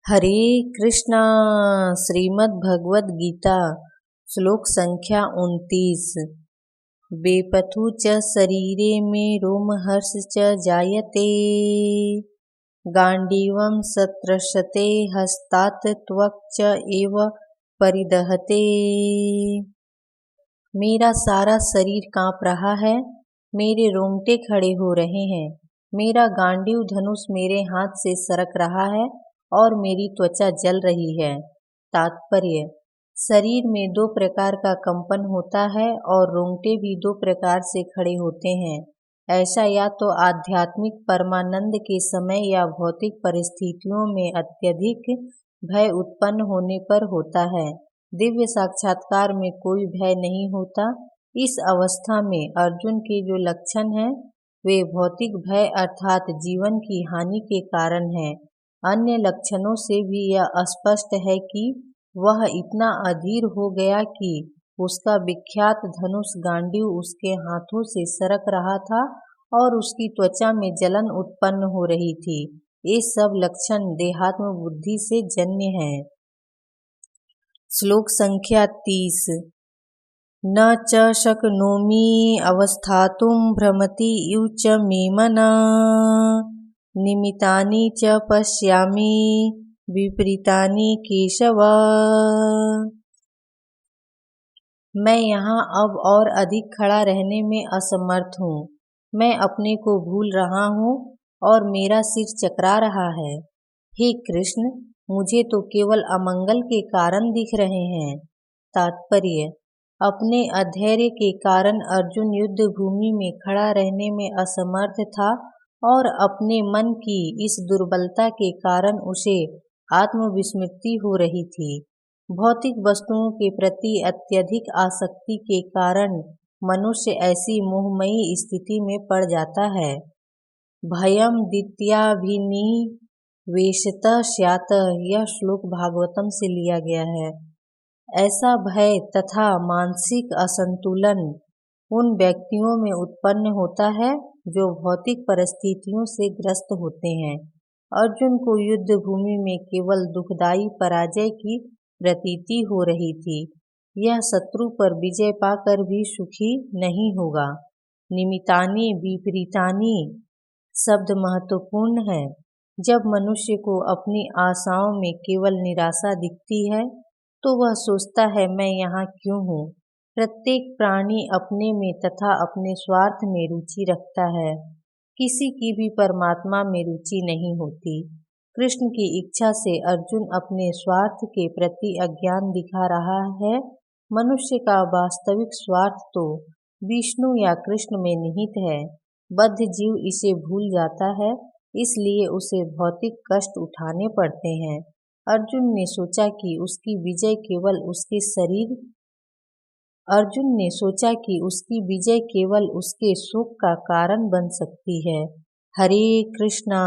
हरे कृष्णा। श्रीमद् भगवद गीता श्लोक संख्या 29। बेपथु च शरीरे मे रोमहर्ष च जायते गांडीवं सत्रशते हस्तात् त्वक् च एव परिदहते। मेरा सारा शरीर कांप रहा है, मेरे रोंगटे खड़े हो रहे हैं, मेरा गांडीव धनुष मेरे हाथ से सरक रहा है और मेरी त्वचा जल रही है। तात्पर्य: शरीर में दो प्रकार का कंपन होता है और रोंगटे भी दो प्रकार से खड़े होते हैं। ऐसा या तो आध्यात्मिक परमानंद के समय या भौतिक परिस्थितियों में अत्यधिक भय उत्पन्न होने पर होता है। दिव्य साक्षात्कार में कोई भय नहीं होता। इस अवस्था में अर्जुन के जो लक्षण हैं वे भौतिक भय अर्थात जीवन की हानि के कारण हैं। अन्य लक्षणों से भी यह स्पष्ट है कि वह इतना अधीर हो गया कि उसका विख्यात धनुष गांडीव उसके हाथों से सरक रहा था और उसकी त्वचा में जलन उत्पन्न हो रही थी। ये सब लक्षण देहात्म बुद्धि से जन्य हैं। श्लोक संख्या 30। न च शक्नोमि अवस्थातुं भ्रमति इव च मे मनः निमित्तानि च पश्यामि विपरीतानि केशव। मैं यहाँ अब और अधिक खड़ा रहने में असमर्थ हूँ। मैं अपने को भूल रहा हूँ और मेरा सिर चकरा रहा है। हे कृष्ण, मुझे तो केवल अमंगल के कारण दिख रहे हैं। तात्पर्य: अपने अधैर्य के कारण अर्जुन युद्ध भूमि में खड़ा रहने में असमर्थ था और अपने मन की इस दुर्बलता के कारण उसे आत्मविस्मृति हो रही थी। भौतिक वस्तुओं के प्रति अत्यधिक आसक्ति के कारण मनुष्य ऐसी मोहमयी स्थिति में पड़ जाता है। भयम द्वितीयाभिनिवेशतः स्यात्, यह श्लोक भागवतम से लिया गया है। ऐसा भय तथा मानसिक असंतुलन उन व्यक्तियों में उत्पन्न होता है जो भौतिक परिस्थितियों से ग्रस्त होते हैं। अर्जुन को युद्ध भूमि में केवल दुखदायी पराजय की प्रतीति हो रही थी। यह शत्रु पर विजय पाकर भी सुखी नहीं होगा। निमित्तानि विपरीतानि शब्द महत्वपूर्ण है। जब मनुष्य को अपनी आशाओं में केवल निराशा दिखती है तो वह सोचता है, मैं यहाँ क्यों हूँ। प्रत्येक प्राणी अपने में तथा अपने स्वार्थ में रुचि रखता है। किसी की भी परमात्मा में रुचि नहीं होती। कृष्ण की इच्छा से अर्जुन अपने स्वार्थ के प्रति अज्ञान दिखा रहा है। मनुष्य का वास्तविक स्वार्थ तो विष्णु या कृष्ण में निहित है। बद्ध जीव इसे भूल जाता है, इसलिए उसे भौतिक कष्ट उठाने पड़ते हैं। अर्जुन ने सोचा कि उसकी विजय केवल उसके सुख का कारण बन सकती है। हरे कृष्णा।